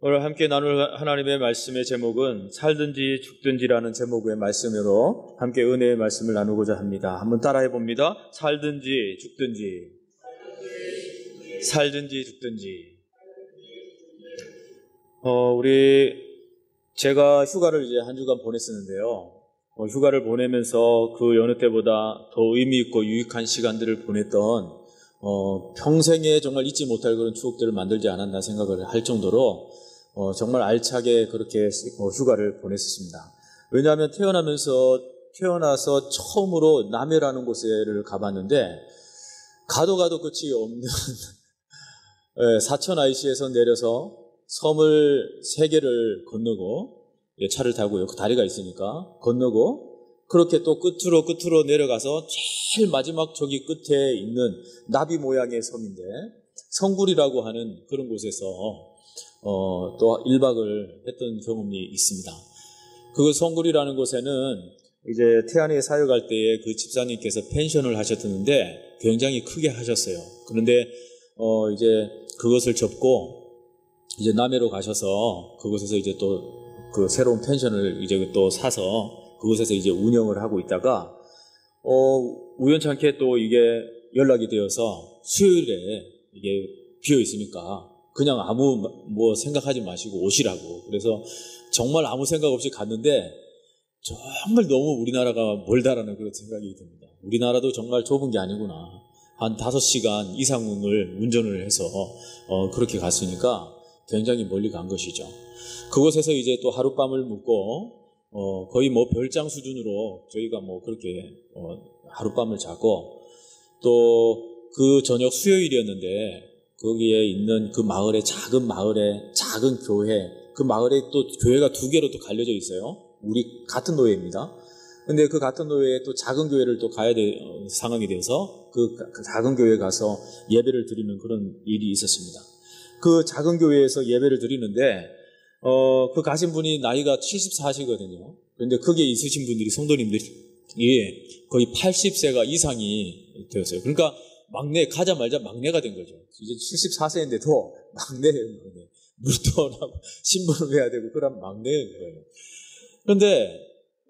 오늘 함께 나눌 하나님의 말씀의 제목은 살든지 죽든지라는 제목의 말씀으로 함께 은혜의 말씀을 나누고자 합니다. 한번 따라해 봅니다. 살든지 죽든지, 살든지 죽든지. 제가 휴가를 이제 한 주간 보냈었는데요. 휴가를 보내면서 그 여느 때보다 더 의미 있고 유익한 시간들을 보냈던 평생에 정말 잊지 못할 그런 추억들을 만들지 않았나 생각을 할 정도로 정말 알차게 그렇게 휴가를 보냈었습니다. 왜냐하면 태어나서 처음으로 남해라는 곳을 가봤는데 가도 끝이 없는 사천 IC에서 내려서 섬을 3개를 건너고 차를 타고요. 그 다리가 있으니까 건너고 그렇게 또 끝으로 내려가서 제일 마지막 저기 끝에 있는 나비 모양의 섬인데 성굴이라고 하는 그런 곳에서 또 1박을 했던 경험이 있습니다. 그 성굴이라는 곳에는 이제 태안에 사역할 때에 그 집사님께서 펜션을 하셨는데 굉장히 크게 하셨어요. 그런데 이제 그것을 접고 이제 남해로 가셔서 그곳에서 이제 또 그 새로운 펜션을 이제 또 사서 그곳에서 이제 운영을 하고 있다가 우연찮게 또 이게 연락이 되어서 수요일에 이게 비어 있으니까 그냥 아무 생각하지 마시고 오시라고. 그래서 정말 아무 생각 없이 갔는데 정말 너무 우리나라가 멀다라는 그런 생각이 듭니다. 우리나라도 정말 좁은 게 아니구나. 한 5시간 이상을 운전을 해서 그렇게 갔으니까 굉장히 멀리 간 것이죠. 그곳에서 이제 또 하룻밤을 묵고 거의 별장 수준으로 저희가 그렇게 하룻밤을 자고 또 그 저녁 수요일이었는데 거기에 있는 그 마을에 작은 교회, 그 마을에 또 교회가 2개로 또 갈려져 있어요. 우리 같은 노예입니다. 근데 그 같은 노예에 또 작은 교회를 또 가야 될 상황이 되어서 그 작은 교회에 가서 예배를 드리는 그런 일이 있었습니다. 그 작은 교회에서 예배를 드리는데 그 가신 분이 나이가 74시거든요. 그런데 거기에 있으신 분들이 성도님들이 거의 80세가 이상이 되었어요. 그러니까 가자마자 막내가 된 거죠. 이제 74세인데도 막내예요. 물도 나고 신부를 해야 되고 그런 막내인 거예요. 그런데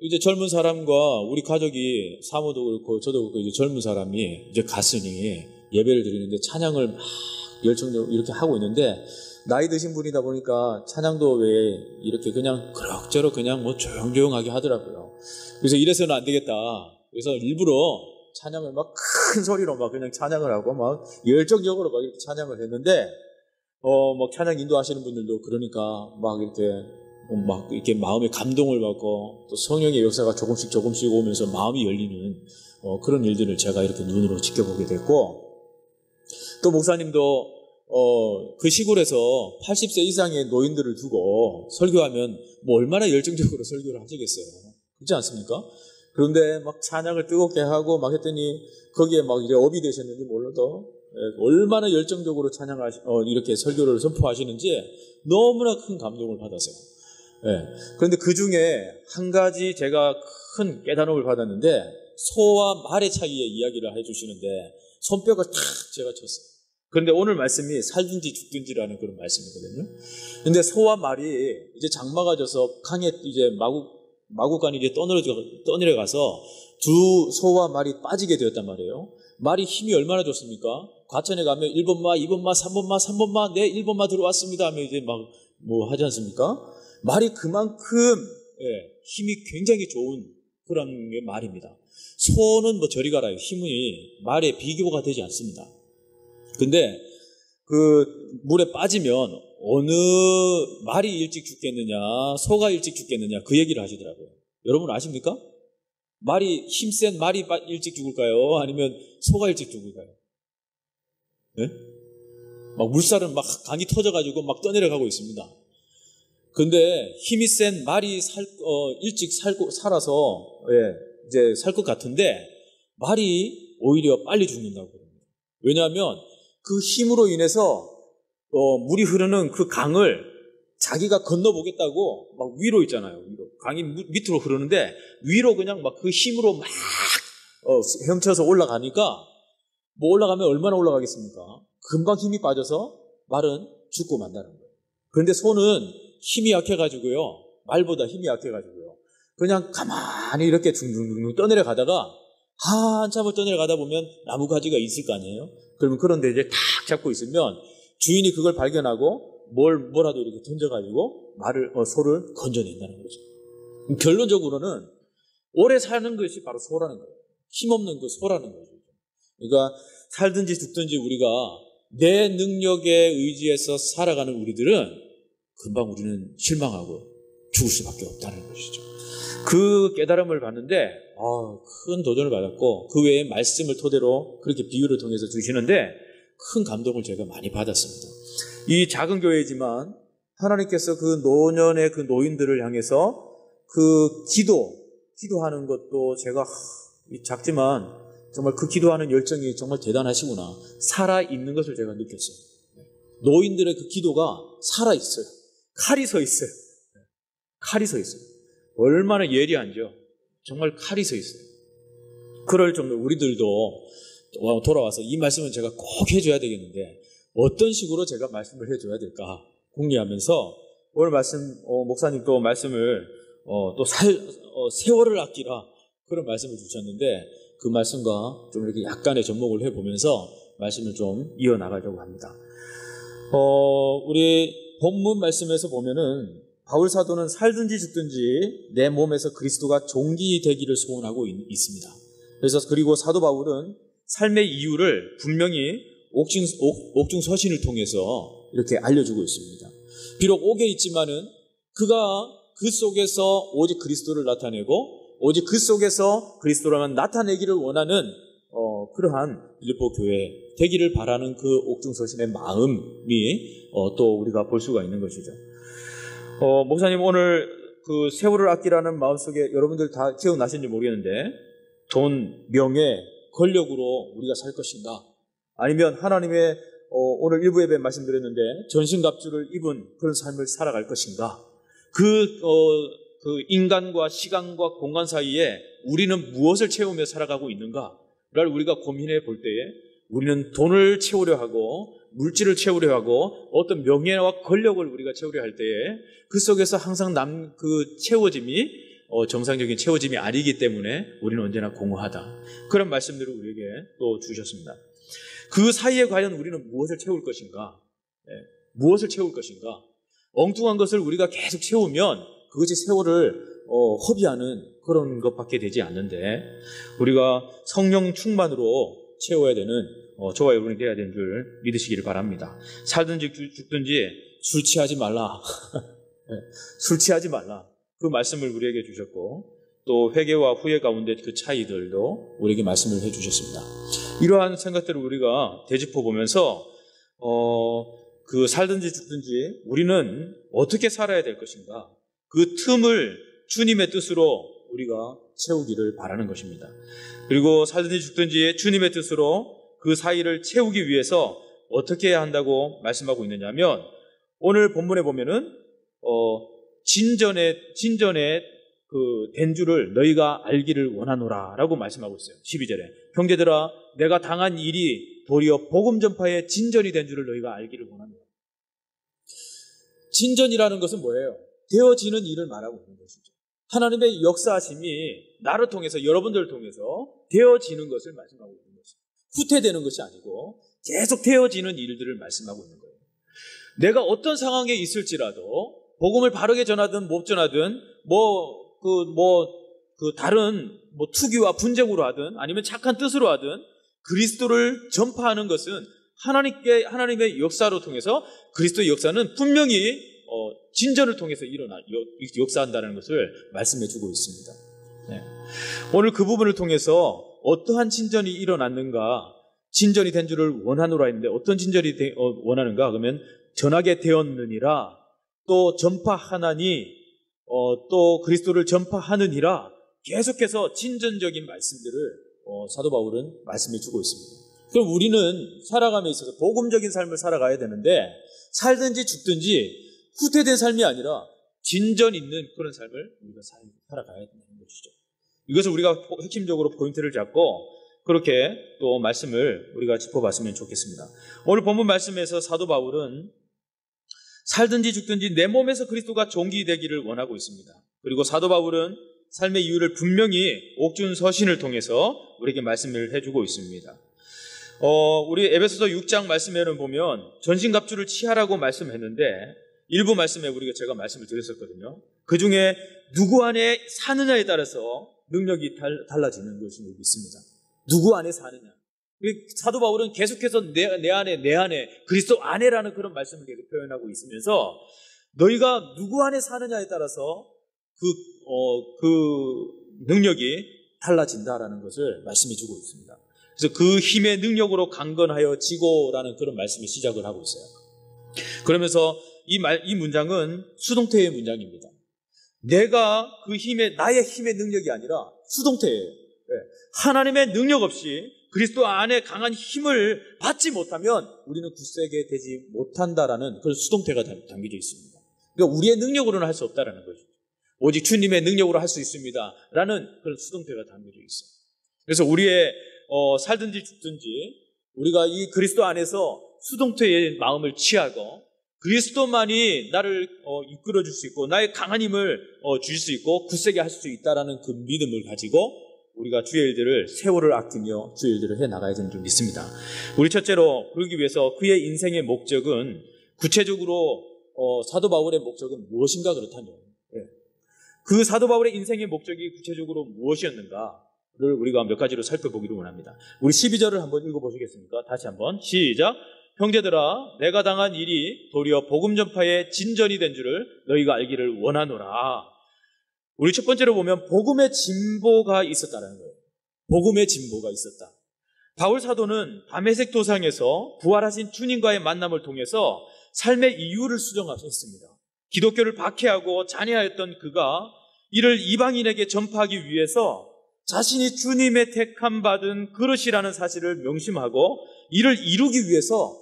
이제 젊은 사람과 우리 가족이 사모도 그렇고 저도 그렇고 이제 젊은 사람이 이제 갔으니 예배를 드리는데 찬양을 막 열정적으로 이렇게 하고 있는데 나이 드신 분이다 보니까 찬양도 왜 이렇게 그냥 그럭저럭 그냥 조용조용하게 하더라고요. 그래서 이래서는 안 되겠다. 그래서 일부러 찬양을 막 큰 소리로 막 그냥 찬양을 하고 막 열정적으로 막 이렇게 찬양을 했는데 찬양 인도하시는 분들도 그러니까 막 이렇게 마음에 감동을 받고 또 성령의 역사가 조금씩 오면서 마음이 열리는 그런 일들을 제가 이렇게 눈으로 지켜보게 됐고 또 목사님도 그 시골에서 80세 이상의 노인들을 두고 설교하면 얼마나 열정적으로 설교를 하시겠어요. 그렇지 않습니까? 그런데 막 찬양을 뜨겁게 하고 막 했더니 거기에 막 이제 업이 되셨는지 몰라도 얼마나 열정적으로 이렇게 설교를 선포하시는지 너무나 큰 감동을 받았어요. 그런데 그 중에 한 가지 제가 큰 깨달음을 받았는데 소와 말의 차이의 이야기를 해주시는데 손뼉을 탁 제가 쳤어요. 그런데 오늘 말씀이 살든지 죽든지라는 그런 말씀이거든요. 근데 소와 말이 이제 장마가 져서 강에 이제 마구간이 이제 떠내려가서 두 소와 말이 빠지게 되었단 말이에요. 말이 힘이 얼마나 좋습니까? 과천에 가면 1번마, 2번마, 3번마, 네, 1번마 들어왔습니다 하면 이제 하지 않습니까? 말이 그만큼 힘이 굉장히 좋은 그런 말입니다. 소는 저리 가라요. 힘이 말에 비교가 되지 않습니다. 근데 그 물에 빠지면 어느 말이 일찍 죽겠느냐, 소가 일찍 죽겠느냐 그 얘기를 하시더라고요. 여러분 아십니까? 힘센 말이 일찍 죽을까요? 아니면 소가 일찍 죽을까요? 네? 물살은 강이 터져가지고 떠내려가고 있습니다. 근데 힘이 센 말이 일찍 살아서 이제 살 것 같은데 말이 오히려 빨리 죽는다고 합니다. 왜냐하면 그 힘으로 인해서 물이 흐르는 그 강을 자기가 건너보겠다고 위로 있잖아요. 위로. 강이 밑으로 흐르는데 위로 그냥 그 힘으로 헤엄쳐서 올라가니까 올라가면 얼마나 올라가겠습니까? 금방 힘이 빠져서 말은 죽고 만다는 거예요. 그런데 소는 힘이 약해가지고요. 말보다 힘이 약해가지고요. 그냥 가만히 이렇게 둥둥둥 떠내려 가다가 한참을 떠내려 가다 보면 나무 가지가 있을 거 아니에요? 그러면 그런데 이제 탁 잡고 있으면 주인이 그걸 발견하고 뭐라도 이렇게 던져가지고 소를 건져낸다는 거죠. 결론적으로는 오래 사는 것이 바로 소라는 거예요. 힘없는 그 소라는 거죠. 그러니까 살든지 죽든지 우리가 내 능력에 의지해서 살아가는 우리들은 금방 우리는 실망하고 죽을 수밖에 없다는 것이죠. 그 깨달음을 받는데 큰 도전을 받았고 그 외에 말씀을 토대로 그렇게 비유를 통해서 주시는데 큰 감동을 제가 많이 받았습니다. 이 작은 교회이지만 하나님께서 그 노년의 그 노인들을 향해서 그 기도하는 것도 제가 작지만 정말 그 기도하는 열정이 정말 대단하시구나. 살아있는 것을 제가 느꼈어요. 노인들의 그 기도가 살아있어요. 칼이 서 있어요. 칼이 서 있어요. 얼마나 예리한지요. 정말 칼이 서 있어요. 그럴 정도로 우리들도 돌아와서 이 말씀은 제가 꼭 해줘야 되겠는데 어떤 식으로 제가 말씀을 해줘야 될까 궁리하면서 오늘 목사님 또 말씀을 세월을 아끼라 그런 말씀을 주셨는데 그 말씀과 좀 이렇게 약간의 접목을 해보면서 말씀을 좀 이어나가려고 합니다. 우리 본문 말씀에서 보면은 바울 사도는 살든지 죽든지 내 몸에서 그리스도가 종기되기를 소원하고 있습니다. 그리고 사도 바울은 삶의 이유를 분명히 옥중서신을 통해서 이렇게 알려주고 있습니다. 비록 옥에 있지만은 그가 그 속에서 오직 그리스도를 나타내고 오직 그 속에서 그리스도라만 나타내기를 원하는 그러한 빌립보 교회 되기를 바라는 그 옥중서신의 마음이 또 우리가 볼 수가 있는 것이죠. 목사님 오늘 그 세월을 아끼라는 마음속에 여러분들 다 기억나시는지 모르겠는데 돈, 명예, 권력으로 우리가 살 것인가? 아니면 하나님의 오늘 일부 예배 말씀드렸는데 전신갑주를 입은 그런 삶을 살아갈 것인가? 그 인간과 시간과 공간 사이에 우리는 무엇을 채우며 살아가고 있는가를 우리가 고민해 볼 때에 우리는 돈을 채우려 하고 물질을 채우려 하고 어떤 명예와 권력을 우리가 채우려 할 때에 그 속에서 항상 그 채워짐이 정상적인 채워짐이 아니기 때문에 우리는 언제나 공허하다. 그런 말씀들을 우리에게 또 주셨습니다. 그 사이에 과연 우리는 무엇을 채울 것인가? 무엇을 채울 것인가? 엉뚱한 것을 우리가 계속 채우면 그것이 세월을 허비하는 그런 것밖에 되지 않는데 우리가 성령 충만으로 채워야 되는 저와 여러분이 되어야 되는 줄 믿으시기를 바랍니다. 살든지 죽든지 술 취하지 말라. 술 취하지 말라. 그 말씀을 우리에게 주셨고 또 회개와 후회 가운데 그 차이들도 우리에게 말씀을 해주셨습니다. 이러한 생각들을 우리가 되짚어 보면서 그 살든지 죽든지 우리는 어떻게 살아야 될 것인가? 그 틈을 주님의 뜻으로 우리가 채우기를 바라는 것입니다. 그리고 살든지 죽든지 주님의 뜻으로 그 사이를 채우기 위해서 어떻게 해야 한다고 말씀하고 있느냐면 오늘 본문에 보면은 진전에 그 된 줄을 너희가 알기를 원하노라 라고 말씀하고 있어요. 12절에 형제들아 내가 당한 일이 도리어 복음 전파의 진전이 된 줄을 너희가 알기를 원하노라. 진전이라는 것은 뭐예요? 되어지는 일을 말하고 있는 것이죠. 하나님의 역사하심이 나를 통해서 여러분들을 통해서 되어지는 것을 말씀하고 있는 것이죠. 후퇴되는 것이 아니고 계속 되어지는 일들을 말씀하고 있는 거예요. 내가 어떤 상황에 있을지라도 복음을 바르게 전하든 못 전하든 다른 투기와 분쟁으로 하든 아니면 착한 뜻으로 하든 그리스도를 전파하는 것은 하나님의 역사로 통해서 그리스도의 역사는 분명히 진전을 통해서 역사한다는 것을 말씀해 주고 있습니다. 네. 오늘 그 부분을 통해서 어떠한 진전이 일어났는가, 진전이 된 줄을 원하노라 했는데 어떤 진전이 원하는가? 그러면 전하게 되었느니라, 또 전파하나니, 또 그리스도를 전파하느니라, 계속해서 진전적인 말씀들을 사도 바울은 말씀해 주고 있습니다. 그럼 우리는 살아감에 있어서 복음적인 삶을 살아가야 되는데 살든지 죽든지 후퇴된 삶이 아니라 진전 있는 그런 삶을 우리가 살아가야 된다는 것이죠. 이것을 우리가 핵심적으로 포인트를 잡고 그렇게 또 말씀을 우리가 짚어봤으면 좋겠습니다. 오늘 본문 말씀에서 사도 바울은 살든지 죽든지 내 몸에서 그리스도가 존귀되기를 원하고 있습니다. 그리고 사도 바울은 삶의 이유를 분명히 옥중 서신을 통해서 우리에게 말씀을 해주고 있습니다. 우리 에베소서 6장 말씀에는 보면 전신갑주를 취하라고 말씀했는데 일부 말씀에 제가 말씀을 드렸었거든요. 그 중에 누구 안에 사느냐에 따라서 능력이 달라지는 것이 여기 있습니다. 누구 안에 사느냐. 사도 바울은 계속해서 내 안에 그리스도 안에라는 그런 말씀을 계속 표현하고 있으면서 너희가 누구 안에 사느냐에 따라서 그 능력이 달라진다라는 것을 말씀해 주고 있습니다. 그래서 그 힘의 능력으로 강건하여 지고라는 그런 말씀이 시작을 하고 있어요. 그러면서 이 문장은 수동태의 문장입니다. 내가 나의 힘의 능력이 아니라 수동태예요. 하나님의 능력 없이 그리스도 안에 강한 힘을 받지 못하면 우리는 굳세게 되지 못한다라는 그런 수동태가 담겨져 있습니다. 그러니까 우리의 능력으로는 할 수 없다라는 거죠. 오직 주님의 능력으로 할 수 있습니다. 라는 그런 수동태가 담겨져 있어요. 그래서 우리의 살든지 죽든지 우리가 이 그리스도 안에서 수동태의 마음을 취하고 그리스도만이 나를 이끌어 줄 수 있고 나의 강한 힘을 줄 수 있고 굳세게 할 수 있다라는 그 믿음을 가지고 우리가 주의 일들을 세월을 아끼며 주의 일들을 해나가야 되는 줄 믿습니다. 우리 첫째로 그러기 위해서 그의 인생의 목적은 구체적으로 사도 바울의 목적은 무엇인가 그렇다면 그 사도 바울의 인생의 목적이 구체적으로 무엇이었는가를 우리가 몇 가지로 살펴보기를 원합니다. 우리 12절을 한번 읽어보시겠습니까? 다시 한번 시작. 형제들아 내가 당한 일이 도리어 복음 전파의 진전이 된 줄을 너희가 알기를 원하노라. 우리 첫 번째로 보면 복음의 진보가 있었다는 거예요. 복음의 진보가 있었다. 바울 사도는 다메섹 도상에서 부활하신 주님과의 만남을 통해서 삶의 이유를 수정했습니다. 기독교를 박해하고 잔해하였던 그가 이를 이방인에게 전파하기 위해서 자신이 주님의 택함 받은 그릇이라는 사실을 명심하고 이를 이루기 위해서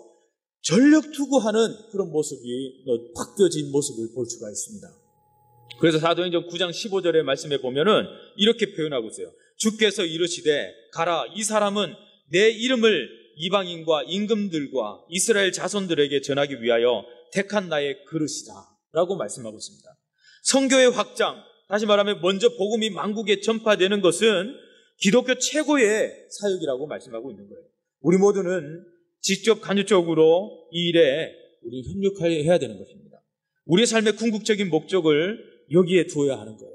전력 투구하는 그런 모습이 바뀌어진 모습을 볼 수가 있습니다. 그래서 사도행전 9장 15절의 말씀에 보면은 이렇게 표현하고 있어요. 주께서 이르시되 가라 이 사람은 내 이름을 이방인과 임금들과 이스라엘 자손들에게 전하기 위하여 택한 나의 그릇이다 라고 말씀하고 있습니다. 선교의 확장, 다시 말하면 먼저 복음이 만국에 전파되는 것은 기독교 최고의 사역이라고 말씀하고 있는 거예요. 우리 모두는 직접 간접적으로 이 일에 우리 협력해야 되는 것입니다. 우리의 삶의 궁극적인 목적을 여기에 두어야 하는 거예요.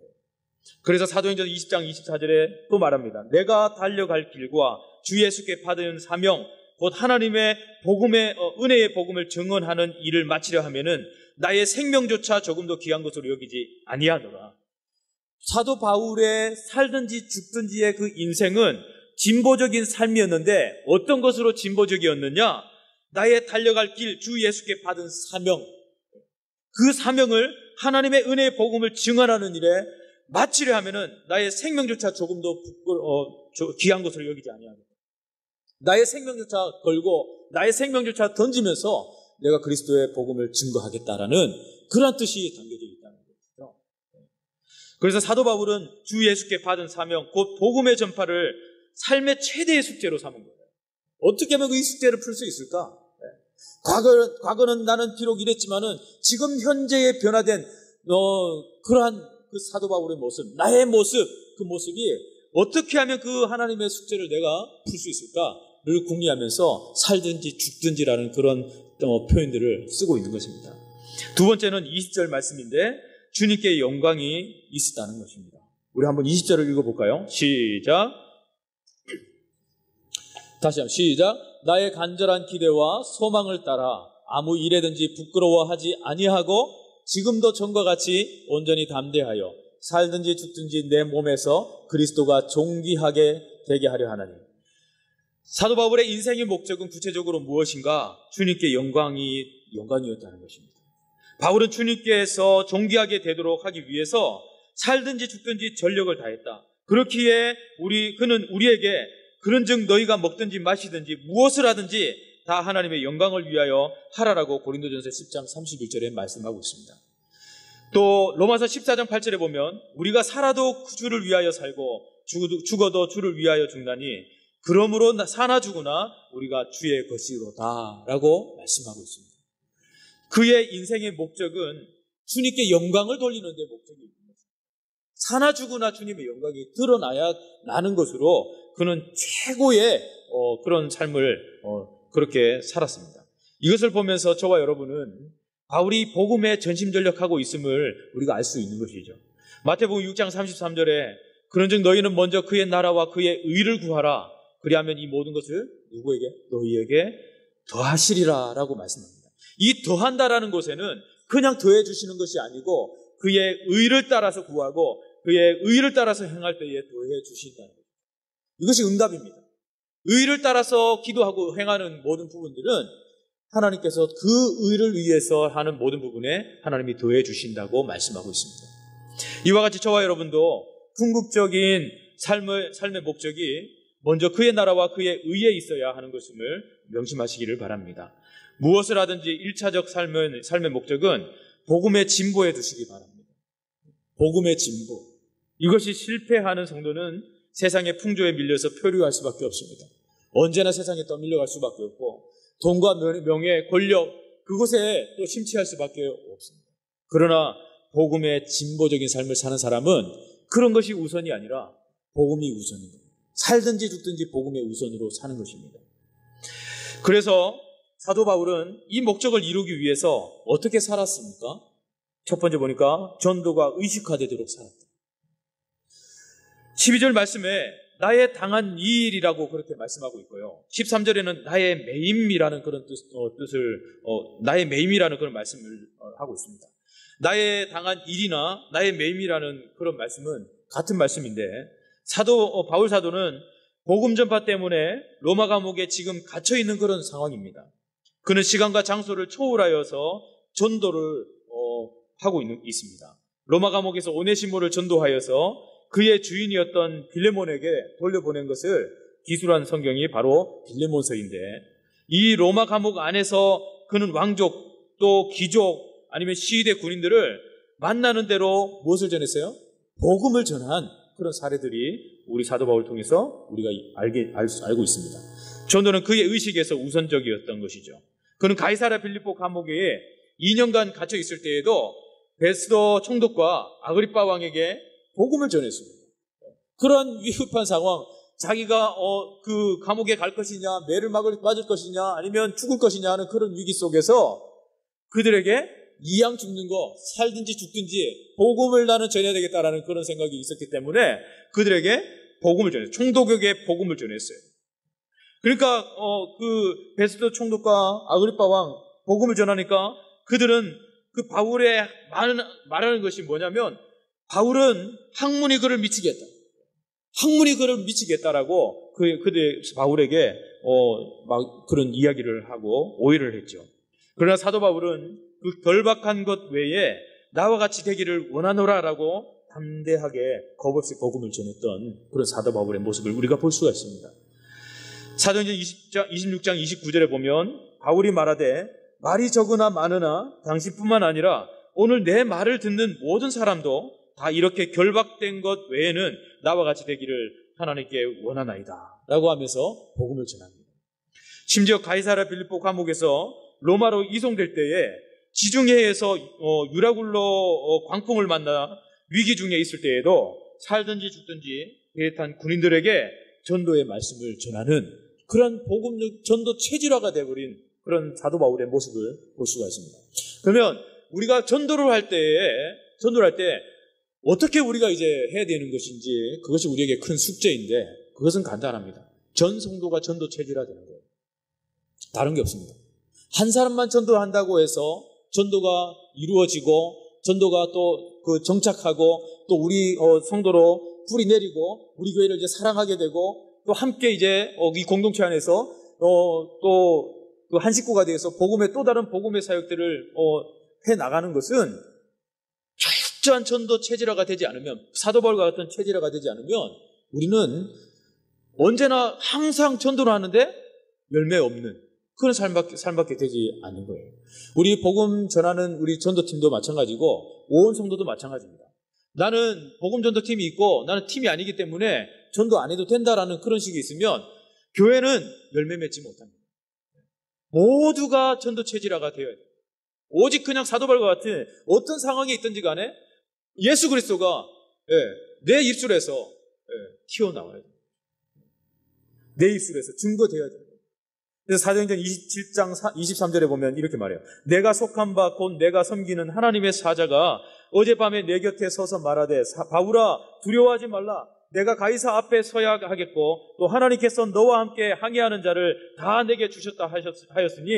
그래서 사도행전 20장 24절에 또 말합니다. 내가 달려갈 길과 주 예수께 받은 사명 곧 하나님의 복음의 은혜의 복음을 증언하는 일을 마치려 하면은 나의 생명조차 조금도 귀한 것으로 여기지 아니하노라. 사도 바울의 살든지 죽든지의 그 인생은 진보적인 삶이었는데 어떤 것으로 진보적이었느냐? 나의 달려갈 길 주 예수께 받은 사명, 그 사명을 하나님의 은혜의 복음을 증언하는 일에 마치려 하면은 나의 생명조차 조금도 귀한 것으로 여기지 아니합니다. 나의 생명조차 걸고 나의 생명조차 던지면서 내가 그리스도의 복음을 증거하겠다라는 그런 뜻이 담겨져 있다는 거죠. 그래서 사도 바울은 주 예수께 받은 사명, 곧 복음의 전파를 삶의 최대의 숙제로 삼은 거예요. 어떻게 하면 이 숙제를 풀 수 있을까? 과거는 나는 비록 이랬지만은 지금 현재에 변화된 그러한 그 사도 바울의 모습, 나의 모습, 그 모습이 어떻게 하면 그 하나님의 숙제를 내가 풀 수 있을까를 궁리하면서 살든지 죽든지라는 그런 표현들을 쓰고 있는 것입니다. 두 번째는 20절 말씀인데 주님께 영광이 있었다는 것입니다. 우리 한번 20절을 읽어볼까요? 시작. 다시 한번 시작. 나의 간절한 기대와 소망을 따라 아무 일에든지 부끄러워하지 아니하고 지금도 전과 같이 온전히 담대하여 살든지 죽든지 내 몸에서 그리스도가 존귀하게 되게 하려 하나니. 사도 바울의 인생의 목적은 구체적으로 무엇인가? 주님께 영광이었다는 것입니다. 바울은 주님께서 존귀하게 되도록 하기 위해서 살든지 죽든지 전력을 다했다. 그렇기에 그는 우리에게 그런즉 너희가 먹든지 마시든지 무엇을 하든지 다 하나님의 영광을 위하여 하라라고 고린도전서 10장 31절에 말씀하고 있습니다. 또 로마서 14장 8절에 보면 우리가 살아도 주를 위하여 살고 죽어도 주를 위하여 죽나니 그러므로 사나 죽으나 우리가 주의 것이로다 라고 말씀하고 있습니다. 그의 인생의 목적은 주님께 영광을 돌리는 데 목적이 있는 거죠. 사나 죽으나 주님의 영광이 드러나야 나는 것으로 그는 최고의 그런 삶을 그렇게 살았습니다. 이것을 보면서 저와 여러분은 바울이 복음에 전심전력하고 있음을 우리가 알 수 있는 것이죠. 마태복음 6장 33절에 그런즉 너희는 먼저 그의 나라와 그의 의를 구하라. 그리하면 이 모든 것을 누구에게? 너희에게 더하시리라 라고 말씀합니다. 이 더한다라는 것에는 그냥 더해 주시는 것이 아니고 그의 의를 따라서 구하고 그의 의를 따라서 행할 때에 더해 주신다는 거예요. 이것이 응답입니다. 의를 따라서 기도하고 행하는 모든 부분들은 하나님께서 그 의를 위해서 하는 모든 부분에 하나님이 더해 주신다고 말씀하고 있습니다. 이와 같이 저와 여러분도 궁극적인 삶의 목적이 먼저 그의 나라와 그의 의에 있어야 하는 것임을 명심하시기를 바랍니다. 무엇을 하든지 1차적 삶의 목적은 복음의 진보에 두시기 바랍니다. 복음의 진보. 이것이 실패하는 성도는 세상의 풍조에 밀려서 표류할 수밖에 없습니다. 언제나 세상에 떠밀려갈 수밖에 없고 돈과 명예, 권력 그곳에 또 심취할 수밖에 없습니다. 그러나 복음의 진보적인 삶을 사는 사람은 그런 것이 우선이 아니라 복음이 우선입니다. 살든지 죽든지 복음의 우선으로 사는 것입니다. 그래서 사도 바울은 이 목적을 이루기 위해서 어떻게 살았습니까? 첫 번째 보니까 전도가 의식화되도록 살았다. 12절 말씀에 나의 당한 이 일이라고 그렇게 말씀하고 있고요. 13절에는 나의 매임이라는 그런 나의 매임이라는 그런 말씀을 하고 있습니다. 나의 당한 일이나 나의 매임이라는 그런 말씀은 같은 말씀인데 바울 사도는 복음 전파 때문에 로마 감옥에 지금 갇혀 있는 그런 상황입니다. 그는 시간과 장소를 초월하여서 전도를 하고 있습니다. 로마 감옥에서 오네시모를 전도하여서 그의 주인이었던 빌레몬에게 돌려보낸 것을 기술한 성경이 바로 빌레몬서인데 이 로마 감옥 안에서 그는 왕족 또 귀족 아니면 시위대 군인들을 만나는 대로 무엇을 전했어요? 복음을 전한 그런 사례들이 우리 사도 바울을 통해서 우리가 알고 있습니다. 전도는 그의 의식에서 우선적이었던 것이죠. 그는 가이사랴 빌립보 감옥에 2년간 갇혀 있을 때에도 베스도 총독과 아그리빠 왕에게 복음을 전했습니다. 그런 위급한 상황, 자기가 그 감옥에 갈 것이냐, 매를 맞을 것이냐, 아니면 죽을 것이냐 하는 그런 위기 속에서 그들에게 이왕 죽는 거 살든지 죽든지 복음을 나는 전해야 되겠다라는 그런 생각이 있었기 때문에 그들에게 복음을 전했어요. 총독에게 복음을 전했어요. 그러니까 그 베스도 총독과 아그리빠 왕 복음을 전하니까 그들은 그 바울의 말하는 것이 뭐냐면 바울은 학문이 그를 미치겠다. 학문이 그를 미치겠다라고 그들 바울에게 막 그런 이야기를 하고 오해를 했죠. 그러나 사도 바울은 그 결박한 것 외에 나와 같이 되기를 원하노라라고 담대하게 겁없이 복음을 전했던 그런 사도 바울의 모습을 우리가 볼 수가 있습니다. 사도행전 26장 29절에 보면 바울이 말하되 말이 적으나 많으나 당신뿐만 아니라 오늘 내 말을 듣는 모든 사람도 다 이렇게 결박된 것 외에는 나와 같이 되기를 하나님께 원하나이다 라고 하면서 복음을 전합니다. 심지어 가이사랴 빌립보 감옥에서 로마로 이송될 때에 지중해에서 유라굴로 광풍을 만나 위기 중에 있을 때에도 살든지 죽든지 배에 탄 군인들에게 전도의 말씀을 전하는 그런 복음 전도 체질화가 되어버린 그런 사도 바울의 모습을 볼 수가 있습니다. 그러면 우리가 전도를 할 때 어떻게 우리가 이제 해야 되는 것인지 그것이 우리에게 큰 숙제인데 그것은 간단합니다. 전 성도가 전도 체질화되는 거예요. 다른 게 없습니다. 한 사람만 전도한다고 해서 전도가 이루어지고 전도가 또 그 정착하고 또 우리 성도로 뿌리 내리고 우리 교회를 이제 사랑하게 되고 또 함께 이제 이 공동체 안에서 또 그 한 식구가 되어서 복음의 또 다른 복음의 사역들을 해 나가는 것은 철저한 전도 체질화가 되지 않으면 사도 바울과 같은 체질화가 되지 않으면 우리는 언제나 항상 전도를 하는데 열매 없는 그런 삶밖에 되지 않는 거예요. 우리 복음 전하는 우리 전도팀도 마찬가지고 온 성도도 마찬가지입니다. 나는 복음 전도팀이 있고 나는 팀이 아니기 때문에 전도 안 해도 된다라는 그런 식이 있으면 교회는 열매 맺지 못합니다. 모두가 전도 체질화가 되어야 돼요. 오직 그냥 사도 바울과 같은 어떤 상황에 있든지 간에 예수 그리스도가 내 입술에서 튀어나와야 돼요. 내 입술에서 증거되어야 돼요. 그래서 사도행전 27장 23절에 보면 이렇게 말해요. 내가 속한 바 곧 내가 섬기는 하나님의 사자가 어젯밤에 내 곁에 서서 말하되 바울아 두려워하지 말라. 내가 가이사 앞에 서야 하겠고 또 하나님께서 너와 함께 항해하는 자를 다 내게 주셨다 하였으니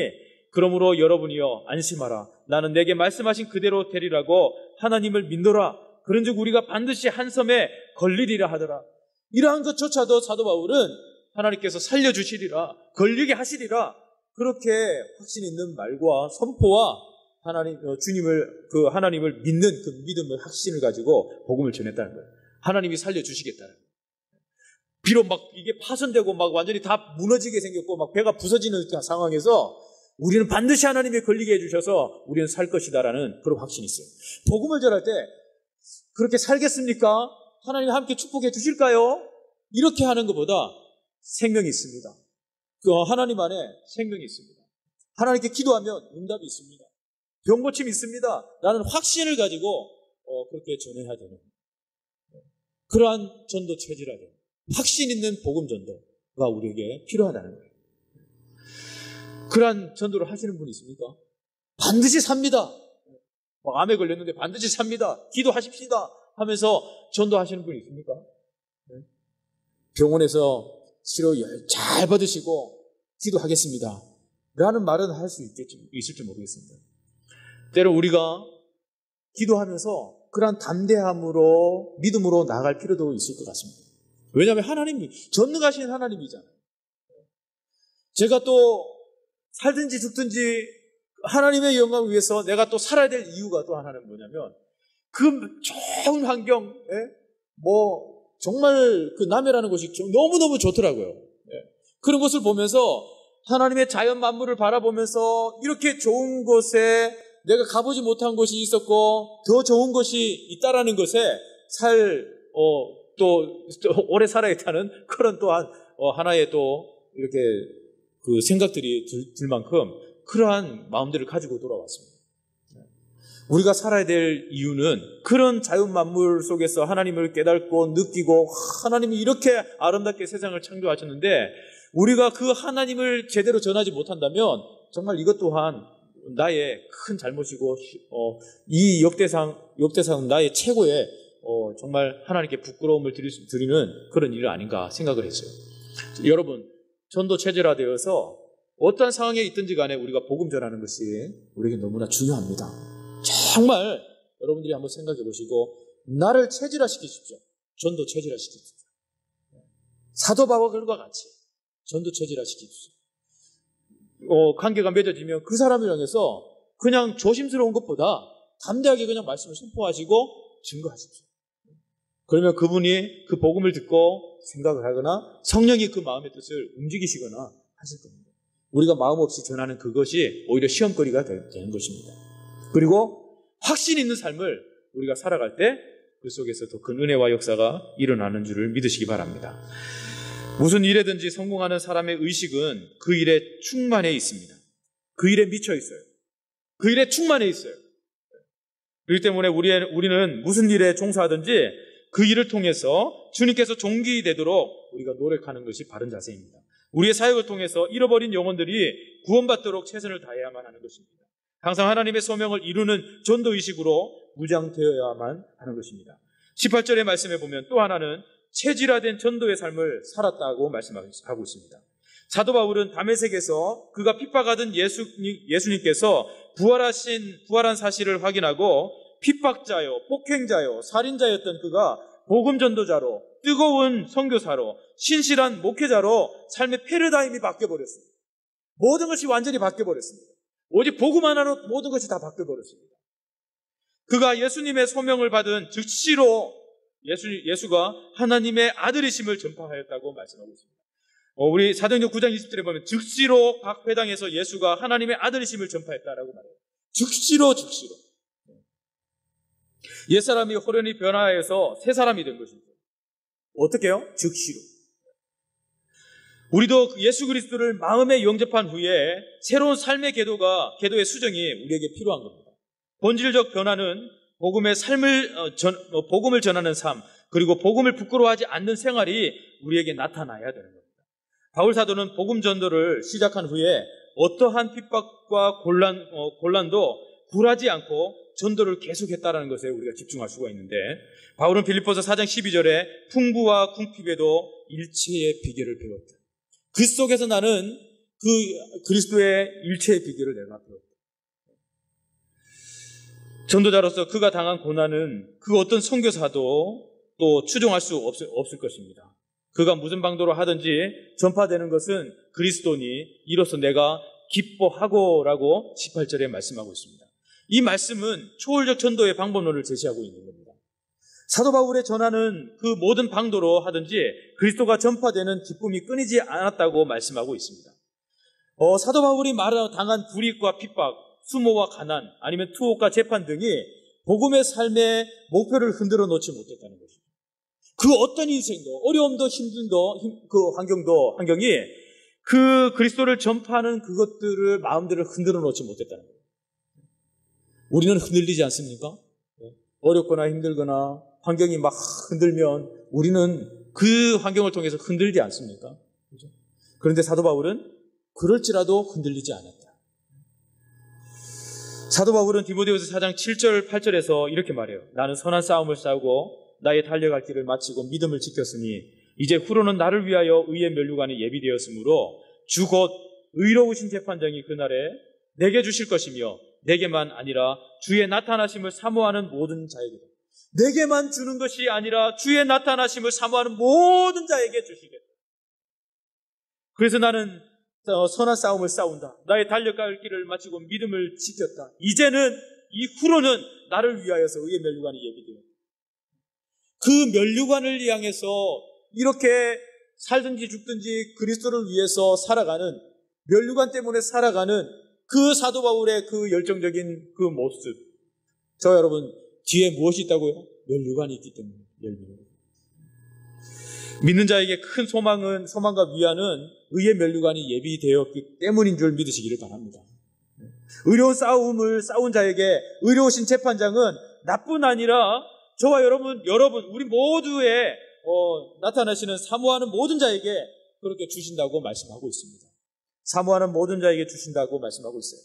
그러므로 여러분이여 안심하라. 나는 내게 말씀하신 그대로 되리라고 하나님을 믿노라. 그런즉 우리가 반드시 한 섬에 걸리리라 하더라. 이러한 것조차도 사도 바울은 하나님께서 살려주시리라, 걸리게 하시리라, 그렇게 확신 있는 말과 선포와 하나님을 믿는 그 믿음의 확신을 가지고 복음을 전했다는 거예요. 하나님이 살려주시겠다는 거예요. 비록 막 이게 파손되고 막 완전히 다 무너지게 생겼고 막 배가 부서지는 상황에서 우리는 반드시 하나님이 걸리게 해주셔서 우리는 살 것이다라는 그런 확신이 있어요. 복음을 전할 때 그렇게 살겠습니까? 하나님 함께 축복해 주실까요? 이렇게 하는 것보다 생명이 있습니다. 그 하나님 안에 생명이 있습니다. 하나님께 기도하면 응답이 있습니다. 병고침이 있습니다. 라는 확신을 가지고 그렇게 전해야 되는 그러한 전도 체질이라 돼요. 확신 있는 복음 전도가 우리에게 필요하다는 거예요. 그러한 전도를 하시는 분이 있습니까? 반드시 삽니다. 암에 걸렸는데 반드시 삽니다. 기도하십시다 하면서 전도하시는 분이 있습니까? 병원에서 치료 잘 받으시고 기도하겠습니다 라는 말은 할 수 있을지 모르겠습니다. 때로 우리가 기도하면서 그러한 담대함으로 믿음으로 나아갈 필요도 있을 것 같습니다. 왜냐하면 하나님이 전능하신 하나님이잖아요. 제가 또 살든지 죽든지 하나님의 영광을 위해서 내가 또 살아야 될 이유가 또 하나는 뭐냐면 그 좋은 환경, 정말 그 남해라는 곳이 너무너무 좋더라고요. 그런 것을 보면서 하나님의 자연 만물을 바라보면서 이렇게 좋은 곳에 내가 가보지 못한 곳이 있었고 더 좋은 곳이 있다라는 것에 또 오래 살아야겠다는 그런 또한 하나의 또 이렇게 그 생각들이 들 만큼 그러한 마음들을 가지고 돌아왔습니다. 우리가 살아야 될 이유는 그런 자연 만물 속에서 하나님을 깨닫고 느끼고 하나님이 이렇게 아름답게 세상을 창조하셨는데 우리가 그 하나님을 제대로 전하지 못한다면 정말 이것 또한 나의 큰 잘못이고 이 역대상 나의 최고의 정말 하나님께 부끄러움을 드리는 그런 일이 아닌가 생각을 했어요. 여러분, 전도 체질화되어서 어떠한 상황에 있든지 간에 우리가 복음 전하는 것이 우리에게 너무나 중요합니다. 정말 여러분들이 한번 생각해 보시고 나를 체질화시키십시오. 전도 체질화시키십시오. 사도 바울과 같이 전도 체질화시키십시오. 관계가 맺어지면 그 사람을 향해서 그냥 조심스러운 것보다 담대하게 그냥 말씀을 선포하시고 증거하십시오. 그러면 그분이 그 복음을 듣고 생각을 하거나 성령이 그 마음의 뜻을 움직이시거나 하실 겁니다. 우리가 마음 없이 전하는 그것이 오히려 시험거리가 되는 것입니다. 그리고 확신 있는 삶을 우리가 살아갈 때 그 속에서 더 큰 은혜와 역사가 일어나는 줄을 믿으시기 바랍니다. 무슨 일에든지 성공하는 사람의 의식은 그 일에 충만해 있습니다. 그 일에 미쳐 있어요. 그 일에 충만해 있어요. 그렇기 때문에 우리는 무슨 일에 종사하든지 그 일을 통해서 주님께서 존귀되도록 우리가 노력하는 것이 바른 자세입니다. 우리의 사역을 통해서 잃어버린 영혼들이 구원받도록 최선을 다해야만 하는 것입니다. 항상 하나님의 소명을 이루는 전도의식으로 무장되어야만 하는 것입니다. 18절의 말씀에 보면 또 하나는 체질화된 전도의 삶을 살았다고 말씀하고 있습니다. 사도 바울은 다메섹에서 그가 핍박하던 예수님께서 부활한 사실을 확인하고 핍박자요, 폭행자요, 살인자였던 그가 복음 전도자로, 뜨거운 선교사로, 신실한 목회자로 삶의 패러다임이 바뀌어버렸습니다. 모든 것이 완전히 바뀌어버렸습니다. 오직 복음 하나로 모든 것이 다 바뀌어버렸습니다. 그가 예수님의 소명을 받은 즉시로 예수가 하나님의 아들이심을 전파하였다고 말씀하고 있습니다. 우리 사도행전 9장 20절에 보면 즉시로 각 회당에서 예수가 하나님의 아들이심을 전파했다라고 말해요. 즉시로. 옛사람이 호련히 변화해서 새 사람이 된 것입니다. 어떻게 해요? 즉시로. 우리도 예수 그리스도를 마음에 영접한 후에 새로운 삶의 궤도의 수정이 우리에게 필요한 겁니다. 본질적 변화는 복음을 전하는 삶, 그리고 복음을 부끄러워하지 않는 생활이 우리에게 나타나야 되는 겁니다. 바울 사도는 복음 전도를 시작한 후에 어떠한 핍박과 곤란도 굴하지 않고 전도를 계속했다는 것에 우리가 집중할 수가 있는데, 바울은 빌립보서 4장 12절에 풍부와 궁핍에도 일체의 비결을 배웠다. 그 속에서 나는 그 그리스도의 일체의 비결을 내가 배웠다. 전도자로서 그가 당한 고난은 그 어떤 선교사도 또 추종할 수 없을 것입니다. 그가 무슨 방도로 하든지 전파되는 것은 그리스도니 이로써 내가 기뻐하고라고 18절에 말씀하고 있습니다. 이 말씀은 초월적 전도의 방법론을 제시하고 있는 겁니다. 사도 바울의 전하는 그 모든 방도로 하든지 그리스도가 전파되는 기쁨이 끊이지 않았다고 말씀하고 있습니다. 사도 바울이 당한 불이익과 핍박, 수모와 가난, 아니면 투옥과 재판 등이 복음의 삶의 목표를 흔들어 놓지 못했다는 것입니다. 그 어떤 인생도, 어려움도 힘듦도, 그 환경이 그 그리스도를 전파하는 그것들을, 마음들을 흔들어 놓지 못했다는 거예요. 우리는 흔들리지 않습니까? 어렵거나 힘들거나 환경이 막 흔들면 우리는 그 환경을 통해서 흔들지 않습니까? 그렇죠? 그런데 사도 바울은 그럴지라도 흔들리지 않았다. 사도 바울은 디모데후서 4장 7절 8절에서 이렇게 말해요. 나는 선한 싸움을 싸우고 나의 달려갈 길을 마치고 믿음을 지켰으니 이제 후로는 나를 위하여 의의 면류관이 예비되었으므로 주 곧 의로우신 재판장이 그날에 내게 주실 것이며 내게만 아니라 주의 나타나심을 사모하는 모든 자에게, 내게만 주는 것이 아니라 주의 나타나심을 사모하는 모든 자에게 주시겠다. 그래서 나는 선한 싸움을 싸운다. 나의 달려갈 길을 마치고 믿음을 지켰다. 이제는 이후로는 나를 위하여서 의의 면류관이 예비되었다. 그 면류관을 향해서 이렇게 살든지 죽든지 그리스도를 위해서 살아가는, 면류관 때문에 살아가는 그 사도 바울의 그 열정적인 그 모습, 저 여러분 뒤에 무엇이 있다고요? 면류관이 있기 때문에. 믿는 자에게 큰 소망과 위안은 의의 면류관이 예비되었기 때문인 줄 믿으시기를 바랍니다. 의로운 싸움을 싸운 자에게 의로우신 재판장은 나뿐 아니라 저와 여러분 우리 모두의 나타나시는 사모하는 모든 자에게 그렇게 주신다고 말씀하고 있습니다. 사모하는 모든 자에게 주신다고 말씀하고 있어요.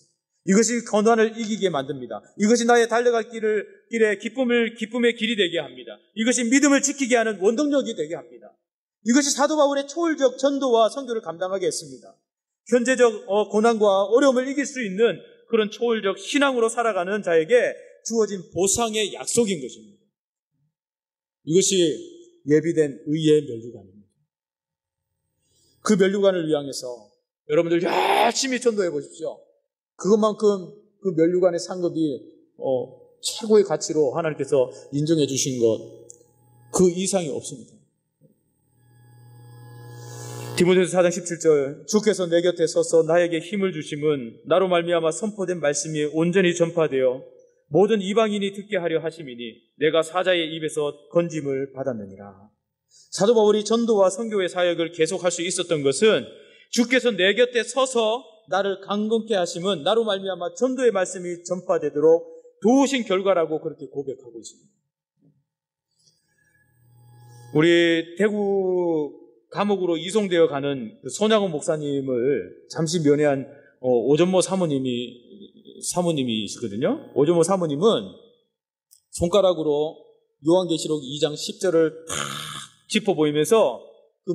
이것이 고난을 이기게 만듭니다. 이것이 나의 달려갈 길에 기쁨의 길이 되게 합니다. 이것이 믿음을 지키게 하는 원동력이 되게 합니다. 이것이 사도 바울의 초월적 전도와 선교를 감당하게 했습니다. 현재적 고난과 어려움을 이길 수 있는 그런 초월적 신앙으로 살아가는 자에게 주어진 보상의 약속인 것입니다. 이것이 예비된 의의 면류관입니다. 그 면류관을 위하여서 여러분들 열심히 전도해 보십시오. 그것만큼 그 면류관의 상급이 최고의 가치로 하나님께서 인정해 주신 것, 그 이상이 없습니다. 디모데후서 4장 17절, 주께서 내 곁에 서서 나에게 힘을 주심은 나로 말미암아 선포된 말씀이 온전히 전파되어 모든 이방인이 듣게 하려 하심이니 내가 사자의 입에서 건짐을 받았느니라. 사도 바울이 전도와 선교의 사역을 계속할 수 있었던 것은 주께서 내 곁에 서서 나를 강건케 하심은 나로 말미암아 전도의 말씀이 전파되도록 도우신 결과라고 그렇게 고백하고 있습니다. 우리 대구 감옥으로 이송되어 가는 손양원 목사님을 잠시 면회한 오전모 사모님이시거든요. 오전모 사모님은 손가락으로 요한계시록 2장 10절을 탁 짚어 보이면서 그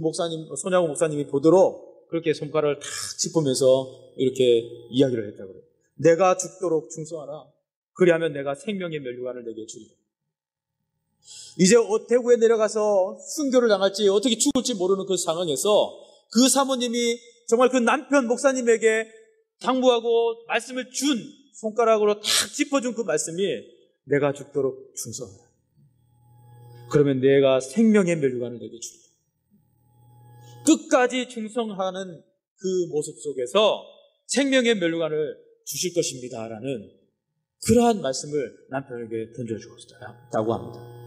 손양원 목사님이 보도록 그렇게 손가락을 탁 짚으면서 이렇게 이야기를 했다고 그래요. 내가 죽도록 충성하라. 그리하면 내가 생명의 면류관을 내게 주리라. 이제 대구에 내려가서 순교를 당할지 어떻게 죽을지 모르는 그 상황에서 그 사모님이 정말 그 남편 목사님에게 당부하고 말씀을 준, 손가락으로 탁 짚어준 그 말씀이 내가 죽도록 충성하라. 그러면 내가 생명의 면류관을 내게 주리라. 끝까지 충성하는 그 모습 속에서 생명의 면류관을 주실 것입니다 라는 그러한 말씀을 남편에게 던져주었다고 합니다.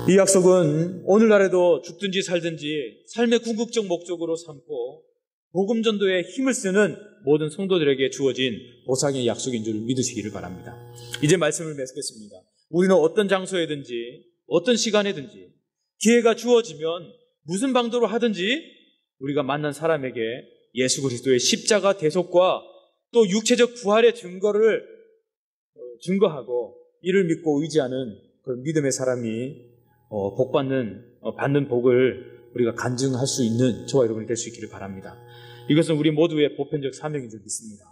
이 약속은 오늘날에도 죽든지 살든지 삶의 궁극적 목적으로 삼고 복음 전도에 힘을 쓰는 모든 성도들에게 주어진 보상의 약속인 줄 믿으시기를 바랍니다. 이제 말씀을 맺겠습니다. 우리는 어떤 장소에든지 어떤 시간에든지 기회가 주어지면 무슨 방도로 하든지 우리가 만난 사람에게 예수 그리스도의 십자가 대속과 또 육체적 부활의 증거하고 이를 믿고 의지하는 그런 믿음의 사람이 받는 복을 우리가 간증할 수 있는 저와 여러분이 될 수 있기를 바랍니다. 이것은 우리 모두의 보편적 사명인 줄 믿습니다.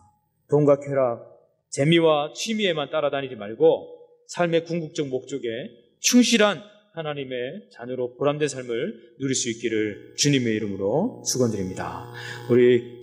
돈과 쾌락, 재미와 취미에만 따라다니지 말고 삶의 궁극적 목적에 충실한 하나님의 자녀로 보람된 삶을 누릴 수 있기를 주님의 이름으로 축원드립니다. 우리